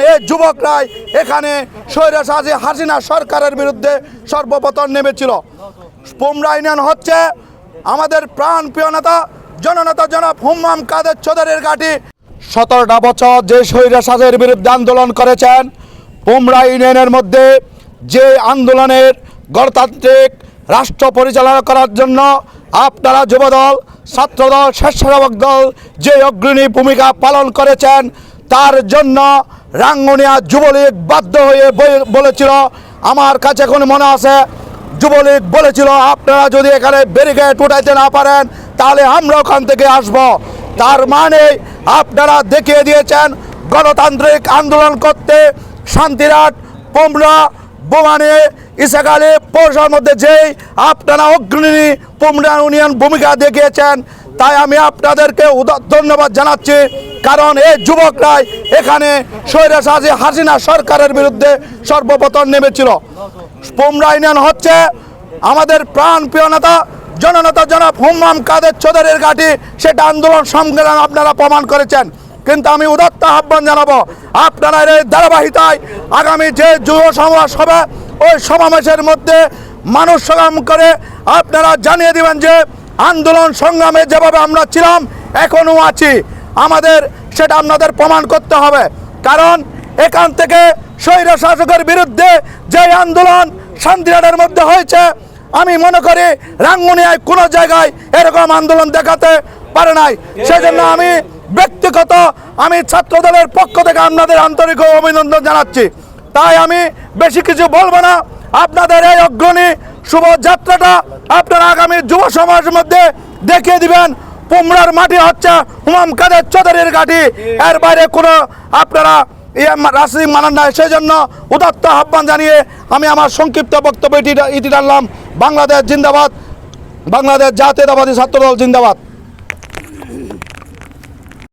এই যুবকরাই এখানে স্বৈরাচারী হাসিনা সরকারের বিরুদ্ধে সর্বপ্রথম নেমেছিল। পোমরা ইউনিয়ন হচ্ছে আমাদের প্রাণপ্রিয় নেতা জননেতা জনাব হুম্মাম কাদের চৌধুরীর ঘাঁটি। 17টা বছর যে স্বৈরাচারের বিরুদ্ধে আন্দোলন করেছেন, পোমরা ইউনিয়নের মধ্যে যে আন্দোলনের গণতান্ত্রিক রাষ্ট্র পরিচালনা করার জন্য আপনারা যুবদল, ছাত্রদল, স্বেচ্ছাসেবক দল যে অগ্রণী ভূমিকা পালন করেছেন, তার জন্য রাঙ্গুনিয়া যুবলীগ বাধ্য হয়ে বলেছিল, আমার কাছে এখন মনে আছে, যুবলীগ বলেছিল আপনারা যদি এখানে ব্যারিকেড উঠাইতে না পারেন তাহলে আমরা ওখান থেকে আসব। তার মানে আপনারা দেখিয়ে দিয়েছেন গণতান্ত্রিক আন্দোলন করতে শান্তিরাট, পোমরা, বোমানি, ইসাখালী পৌরসভার মধ্যে যেই আপনারা অগ্রণী পোমরা ইউনিয়ন ভূমিকা দেখিয়েছেন, তাই আমি আপনাদেরকে ধন্যবাদ জানাচ্ছি। কারণ এই যুবকরাই এখানে স্বৈরাচারী হাসিনা সরকারের বিরুদ্ধে সর্বপ্রথম নেমেছিল। পোমরা ইউনিয়ন হচ্ছে আমাদের প্রাণপ্রিয় নেতা জননেতা জনাব হুম্মাম কাদের চৌধুরীর ঘাঁটি। সেটা আন্দোলন সংগ্রাম আপনারা প্রমাণ করেছেন। কিন্তু আমি উদাত্ত আহ্বান জানাবো, আপনারা এই ধারাবাহিকতায় আগামী যে যুব সমাবেশ হবে ওই সমাবেশের মধ্যে মানুষ সংগ্রাম করে আপনারা জানিয়ে দিবেন যে আন্দোলন সংগ্রামে যেভাবে আমরা ছিলাম এখনও আছি, আমাদের সেটা আপনাদের প্রমাণ করতে হবে। কারণ এখান থেকে স্বৈর শাসকের বিরুদ্ধে যে আন্দোলন শান্তিরাটের মধ্যে হয়েছে, আমি মনে করি রাঙ্গুনিয়ায় কোনো জায়গায় এরকম আন্দোলন দেখাতে পারে নাই। সেজন্য আমি ব্যক্তিগত ছাত্রদলের পক্ষ থেকে আপনাদের আন্তরিক অভিনন্দন জানাচ্ছি। তাই আমি বেশি কিছু বলবো না। আপনাদের এই অগ্রণী শুভযাত্রাটা আপনারা আগামী যুব সমাজের মধ্যে দেখিয়ে দিবেন। পোমরার মাটি হচ্ছে হুম্মাম কাদের চৌধুরীর ঘাঁটি, এর বাইরে কোনো আপনারা রাজনীতি মানান নাই। সেই জন্য উদাত্ত আহ্বান জানিয়ে আমি আমার সংক্ষিপ্ত বক্তব্য ইতি টানলাম। বাংলাদেশ জিন্দাবাদ, বাংলাদেশ জাতীয়তাবাদী ছাত্রদল জিন্দাবাদ।